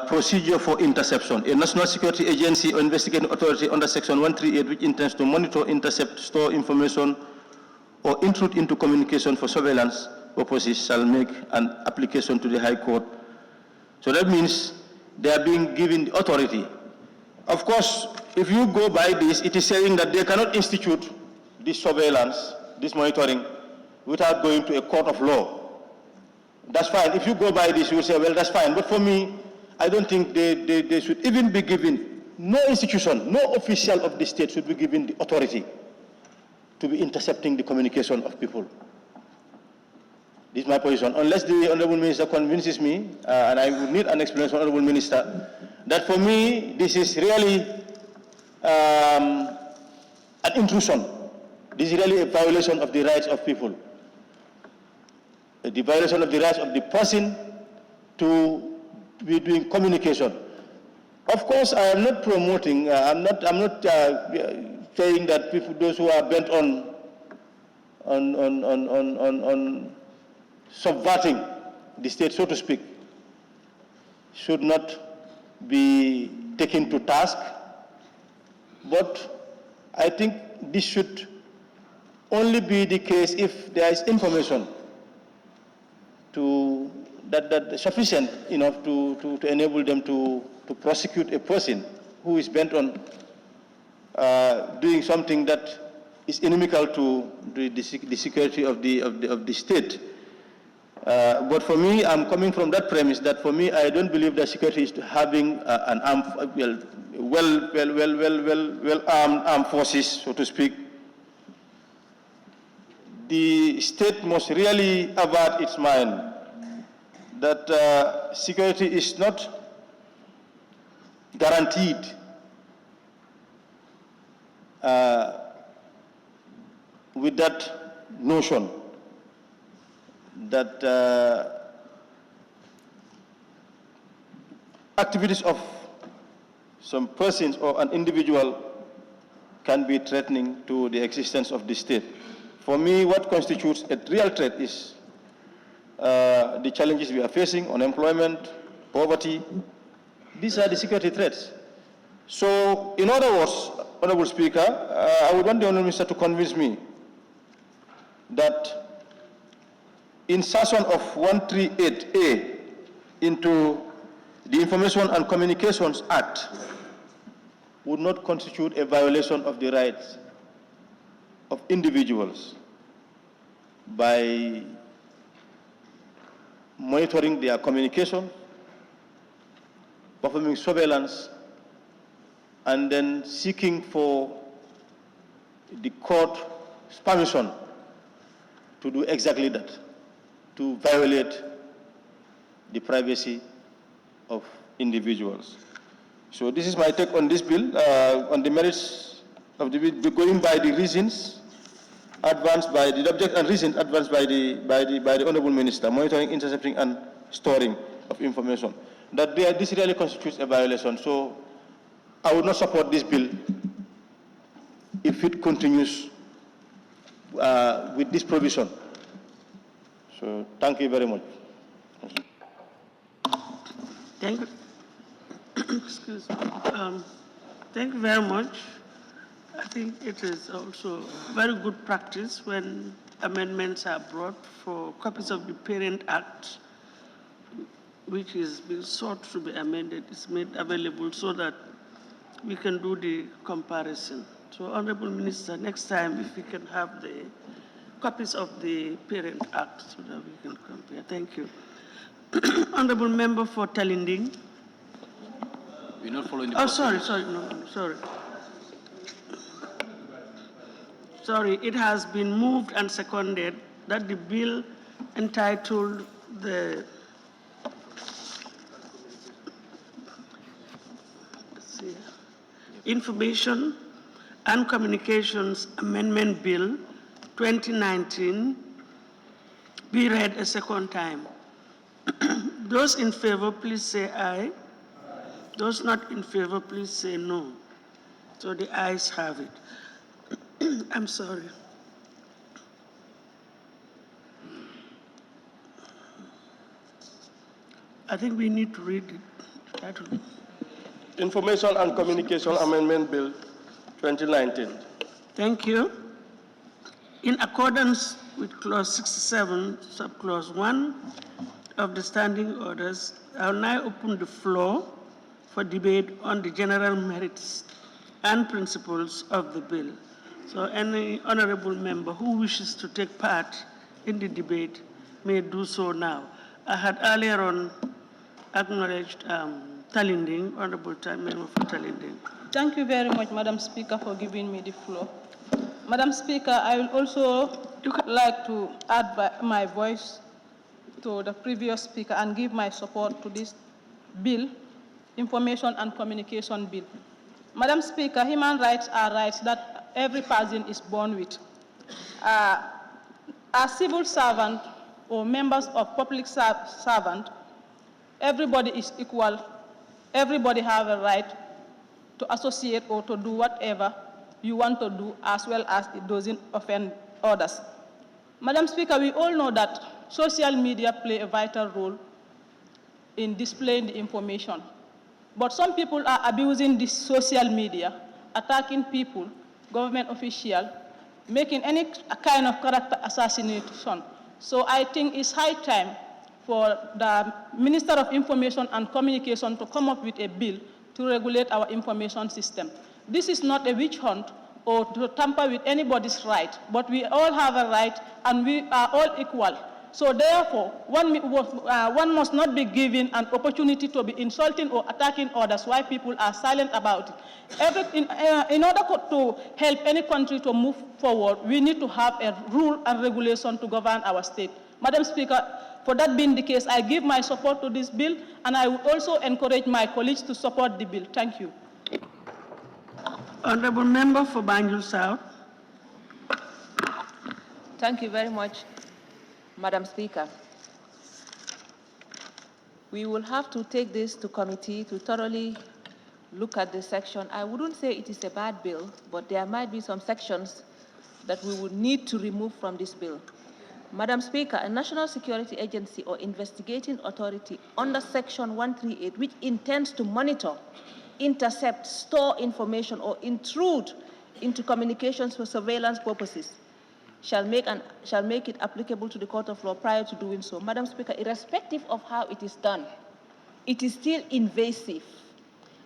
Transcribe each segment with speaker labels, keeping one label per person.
Speaker 1: procedure for interception. A national security agency or investigating authority under Section 138, which intends to monitor, intercept, store information, or intrude into communication for surveillance purposes shall make an application to the High Court. So that means they are being given the authority. Of course, if you go by this, it is saying that they cannot institute this surveillance, this monitoring, without going to a court of law. That's fine. If you go by this, you will say, well, that's fine. But for me, I don't think they should even be given, no institution, no official of the state should be given the authority to be intercepting the communication of people. This is my position. Unless the Honorable Minister convinces me, and I would need an explanation from the Honorable Minister, that for me, this is really an intrusion. This is really a violation of the rights of people. The violation of the rights of the person to be doing communication. Of course, I am not promoting, I'm not saying that people, those who are bent on subverting the state, so to speak, should not be taken to task. But I think this should only be the case if there is information that sufficient enough to enable them to prosecute a person who is bent on doing something that is inimical to the security of the state. But for me, I'm coming from that premise that for me, I don't believe that security is having an well-armed armed forces, so to speak. The state must really avert its mind that security is not guaranteed with that notion that activities of some persons or an individual can be threatening to the existence of the state. For me, what constitutes a real threat is the challenges we are facing: unemployment, poverty. These are the security threats. So, in other words, Honorable Speaker, I would want the Honorable Minister to convince me that insertion of 138A into the Information and Communications Act would not constitute a violation of the rights of individuals by monitoring their communication, performing surveillance, and then seeking for the court's permission to do exactly that, to violate the privacy of individuals. So this is my take on this bill, on the merits of the bill, going by the reasons advanced by the object and reasons advanced by the Honorable Minister: monitoring, intercepting, and storing of information. That this really constitutes a violation. So I would not support this bill if it continues with this provision. So thank you very much.
Speaker 2: Thank you. Excuse me. Thank you very much. I think it is also very good practice when amendments are brought for copies of the Parent Act, which is being sought to be amended, is made available so that we can do the comparison. So, Honorable Minister, next time if we can have the copies of the Parent Act so that we can compare. Thank you. Honorable Member for Talinding.
Speaker 3: We're not following the
Speaker 2: sorry, sorry. Sorry, it has been moved and seconded that the bill entitled the Information and Communications Amendment Bill 2019 be read a second time. Those in favor, please say aye. Those not in favor, please say no. So the ayes have it. I'm sorry. I think we need to read it title.
Speaker 4: Information and Communication Amendment Bill 2019.
Speaker 2: Thank you. In accordance with Clause 67, Subclause 1 of the Standing Orders, I will now open the floor for debate on the general merits and principles of the bill. So any honorable member who wishes to take part in the debate may do so now. I had earlier on acknowledged Talinding, Honorable Member for Talinding.
Speaker 5: Thank you very much, Madam Speaker, for giving me the floor. Madam Speaker, I will also like to add my voice to the previous speaker and give my support to this bill, Information and Communication Bill. Madam Speaker, human rights are rights that every person is born with. As civil servant or members of public servant, everybody is equal. Everybody have a right to associate or to do whatever you want to do, as well as it doesn't offend others. Madam Speaker, we all know that social media play a vital role in displaying the information. But some people are abusing this social media, attacking people, government officials, making any kind of character assassination. So I think it's high time for the Minister of Information and Communication to come up with a bill to regulate our information system. This is not a witch hunt or to tamper with anybody's right, but we all have a right and we are all equal. So therefore, one must not be given an opportunity to be insulting or attacking others while people are silent about it. In order to help any country to move forward, we need to have a rule and regulation to govern our state. Madam Speaker, for that being the case, I give my support to this bill, and I would also encourage my colleagues to support the bill. Thank you.
Speaker 2: Honorable Member for Banjul South.
Speaker 6: Thank you very much, Madam Speaker. We will have to take this to committee to thoroughly look at this section. I wouldn't say it is a bad bill, but there might be some sections that we would need to remove from this bill. Madam Speaker, a national security agency or investigating authority under Section 138, which intends to monitor, intercept, store information, or intrude into communications for surveillance purposes, shall make it applicable to the court of law prior to doing so. Madam Speaker, irrespective of how it is done, it is still invasive.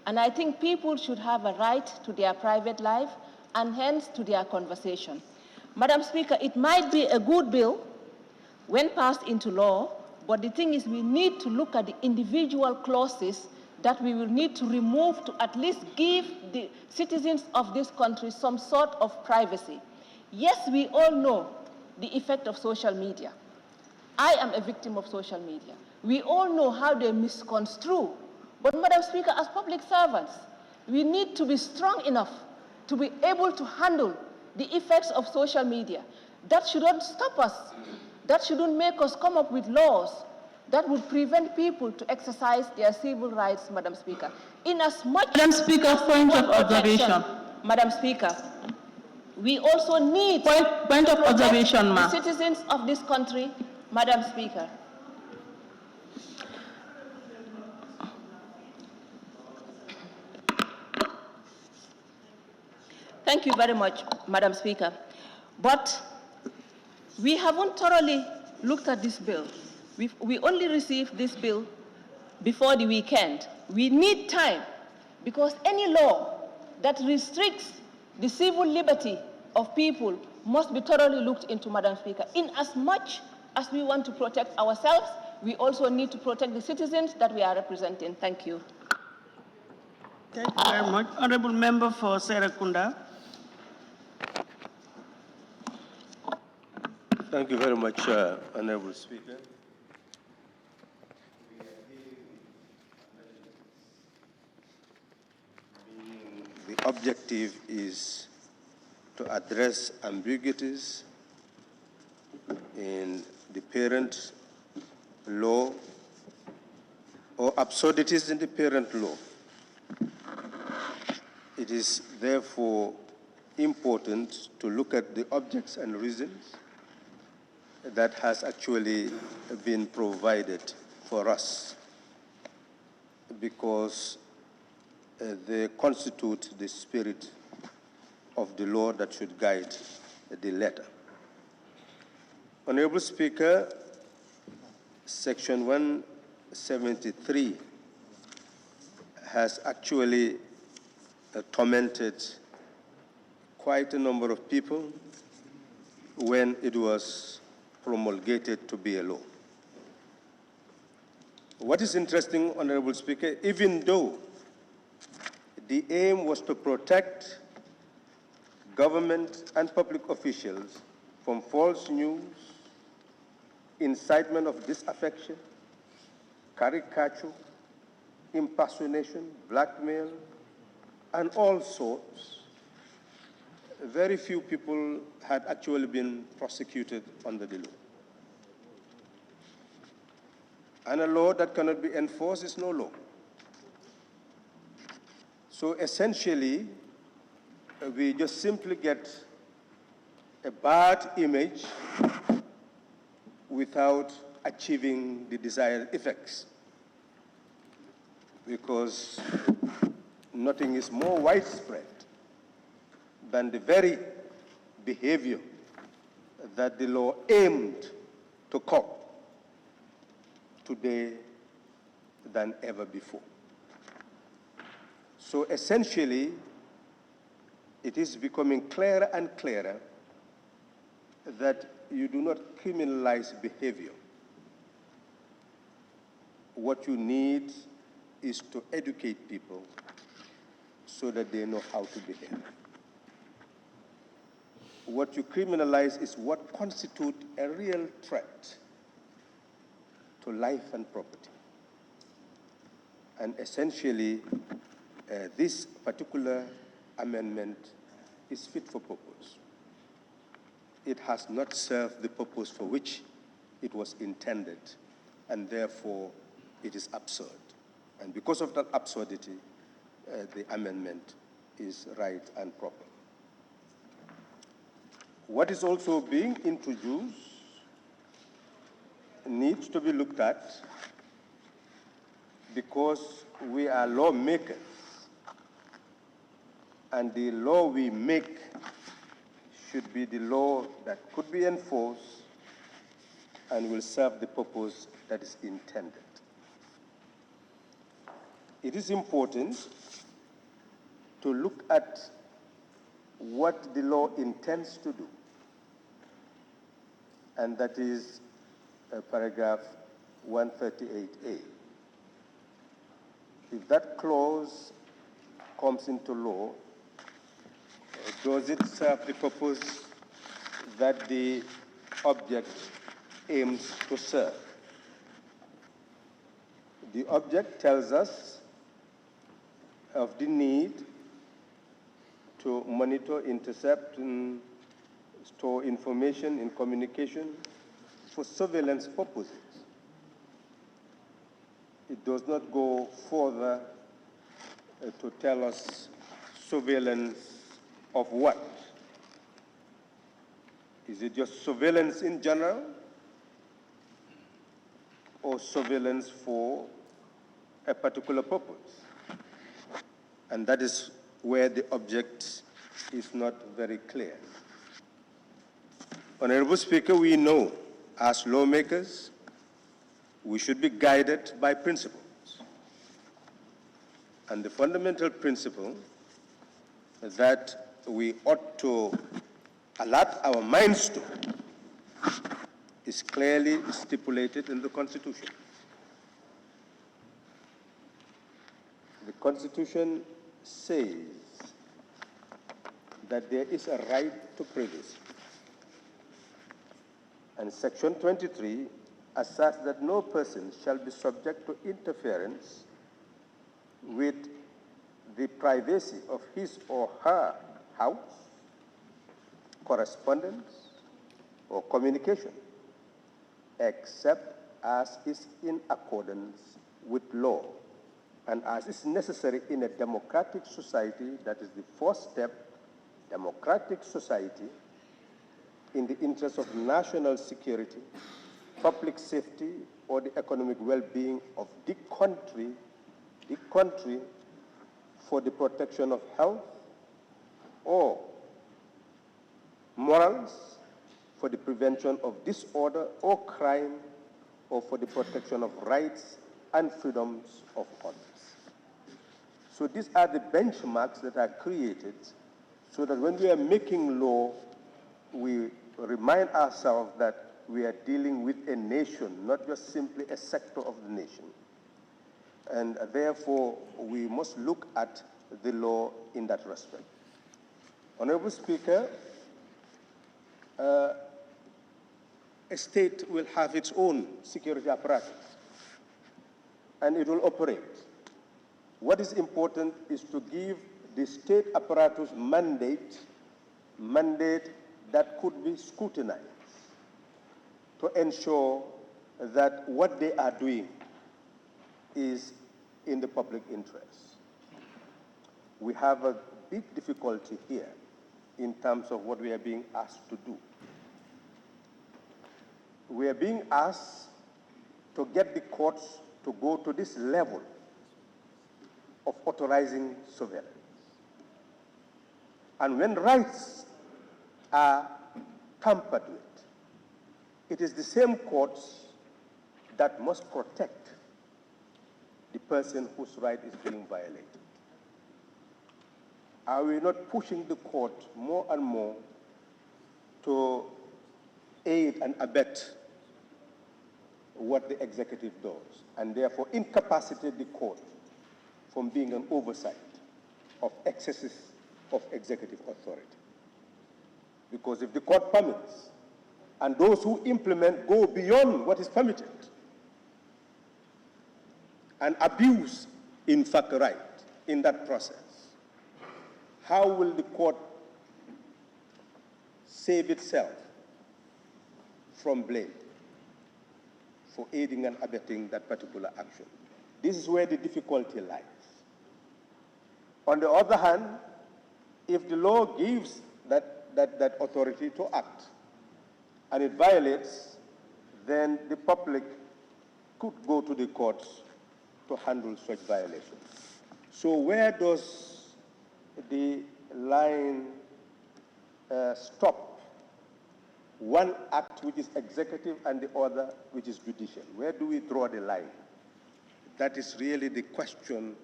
Speaker 6: And I think people should have a right to their private life and hence to their conversation. Madam Speaker, it might be a good bill when passed into law, but the thing is we need to look at the individual clauses that we will need to remove to at least give the citizens of this country some sort of privacy. Yes, we all know the effect of social media. I am a victim of social media. We all know how they misconstrue. But Madam Speaker, as public servants, we need to be strong enough to be able to handle the effects of social media. That shouldn't stop us. That shouldn't make us come up with laws that would prevent people to exercise their civil rights, Madam Speaker. In as much
Speaker 5: Madam Speaker, point of observation.
Speaker 6: Madam Speaker, we also need
Speaker 5: point of observation,
Speaker 6: the
Speaker 5: ma'am.
Speaker 6: citizens of this country, Madam Speaker. Thank you very much, Madam Speaker. But we haven't thoroughly looked at this bill. We only received this bill before the weekend. We need time because any law that restricts the civil liberty of people must be thoroughly looked into, Madam Speaker. In as much as we want to protect ourselves, we also need to protect the citizens that we are representing. Thank you.
Speaker 2: Thank you very much. Honorable Member for Serakunda.
Speaker 7: Thank you very much, Honorable Speaker. The objective is to address ambiguities in the parent law or absurdities in the parent law. It is therefore important to look at the objects and reasons that has actually been provided for us. because they constitute the spirit of the law that should guide the letter. Honorable Speaker, Section 173 has actually tormented quite a number of people when it was promulgated to be a law. What is interesting, Honorable Speaker, even though the aim was to protect government and public officials from false news, incitement of disaffection, caricature, impersonation, blackmail, and all sorts, very few people had actually been prosecuted under the law. And a law that cannot be enforced is no law. So essentially, we just simply get a bad image without achieving the desired effects, because nothing is more widespread than the very behavior that the law aimed to curb today than ever before. So essentially, it is becoming clearer and clearer that you do not criminalize behavior. What you need is to educate people so that they know how to behave. What you criminalize is what constitutes a real threat to life and property. And essentially, this particular amendment is fit for purpose. It has not served the purpose for which it was intended, and therefore it is absurd. And because of that absurdity, the amendment is right and proper. What is also being introduced needs to be looked at, because we are lawmakers, and the law we make should be the law that could be enforced and will serve the purpose that is intended. It is important to look at what the law intends to do, and that is paragraph 138A. If that clause comes into law, does it serve the purpose that the object aims to serve? The object tells us of the need to monitor, intercept, and store information in communication for surveillance purposes. It does not go further to tell us surveillance of what. Is it just surveillance in general, or surveillance for a particular purpose? And that is where the object is not very clear. Honorable Speaker, we know as lawmakers, we should be guided by principles. And the fundamental principle that we ought to alert our minds to is clearly stipulated in the Constitution. The Constitution says that there is a right to privacy. And Section 23 asserts that no person shall be subject to interference with the privacy of his or her house, correspondence, or communication, except as is in accordance with law and as is necessary in a democratic society. That is the first step, democratic society, in the interest of national security, public safety, or the economic well-being of the country, the country for the protection of health or morals, for the prevention of disorder or crime, or for the protection of rights and freedoms of others. So these are the benchmarks that are created so that when we are making law, we remind ourselves that we are dealing with a nation, not just simply a sector of the nation. And therefore, we must look at the law in that respect. Honorable Speaker, a state will have its own security apparatus, and it will operate. What is important is to give the state apparatus mandate that could be scrutinized to ensure that what they are doing is in the public interest. We have a big difficulty here in terms of what we are being asked to do. We are being asked to get the courts to go to this level of authorizing surveillance. And when rights are tampered with, it is the same courts that must protect the person whose right is being violated. Are we not pushing the court more and more to aid and abet what the executive does, and therefore incapacitate the court from being an oversight of excesses of executive authority? Because if the court permits, and those who implement go beyond what is permitted, and abuse, in fact, right in that process, how will the court save itself from blame for aiding and abetting that particular action? This is where the difficulty lies. On the other hand, if the law gives that authority to act and it violates, then the public could go to the courts to handle such violations. So where does the line stop? One act which is executive and the other which is judicial. Where do we draw the line? That is really the question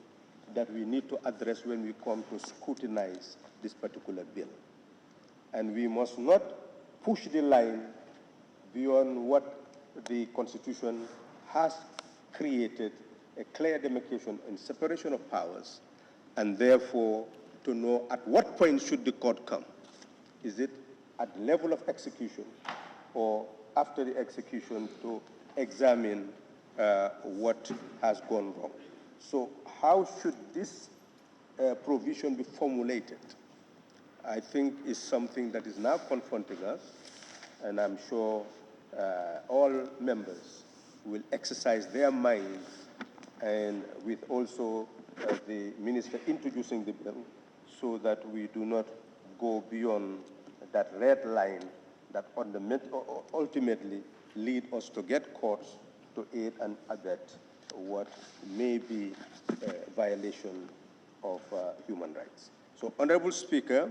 Speaker 7: that we need to address when we come to scrutinize this particular bill. And we must not push the line beyond what the Constitution has created, a clear demarcation and separation of powers, and therefore to know at what point should the court come. Is it at the level of execution or after the execution to examine what has gone wrong? So how should this provision be formulated? I think is something that is now confronting us, and I'm sure all members will exercise their minds, and with also the minister introducing the bill, so that we do not go beyond that red line that ultimately lead us to get courts to aid and abet what may be a violation of human rights. So, Honorable Speaker,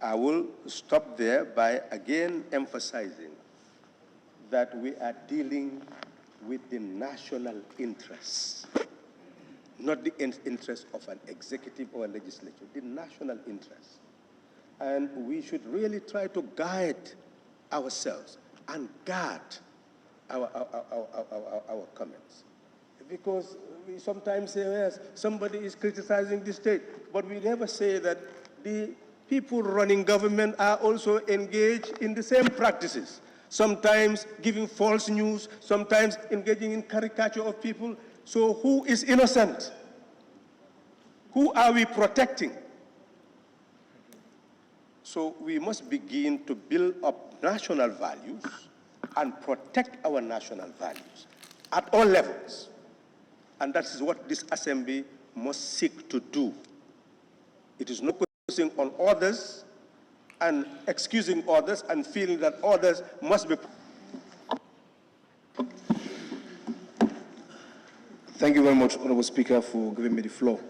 Speaker 7: I will stop there by again emphasizing that we are dealing with the national interests, not the interest of an executive or a legislature, the national interest. And we should really try to guide ourselves and guard our comments. Because we sometimes say, yes, somebody is criticizing the state, but we never say that the people running government are also engaged in the same practices, sometimes giving false news, sometimes engaging in caricature of people. So who is innocent? Who are we protecting? So we must begin to build up national values and protect our national values at all levels. And that is what this assembly must seek to do. It is not focusing on others and excusing others and feeling that others must be.
Speaker 8: Thank you very much, Honorable Speaker, for giving me the floor.